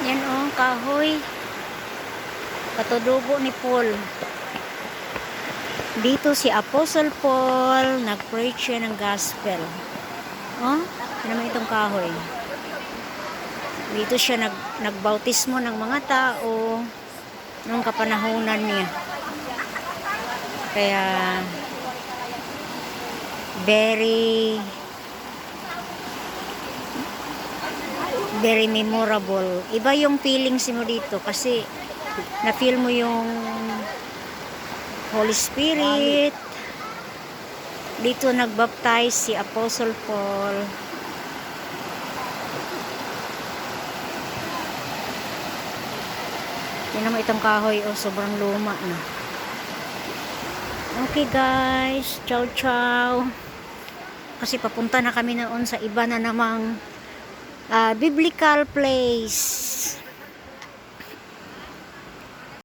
Yan oh, kahoy. Patudugo ni Paul. Dito si Apostle Paul, nag-preach siya ng gospel. Oh, ano naman itong kahoy? Dito siya nagbautismo ng mga tao nung kapanahunan niya. Kaya very memorable. Iba yung feelings mo dito kasi na-feel mo yung Holy Spirit. Dito nagbaptize si Apostle Paul. Yan naman itong kahoy. Oh, sobrang luma na. Okay guys. Ciao ciao. Kasi papunta na kami noon sa iba na namang biblical place.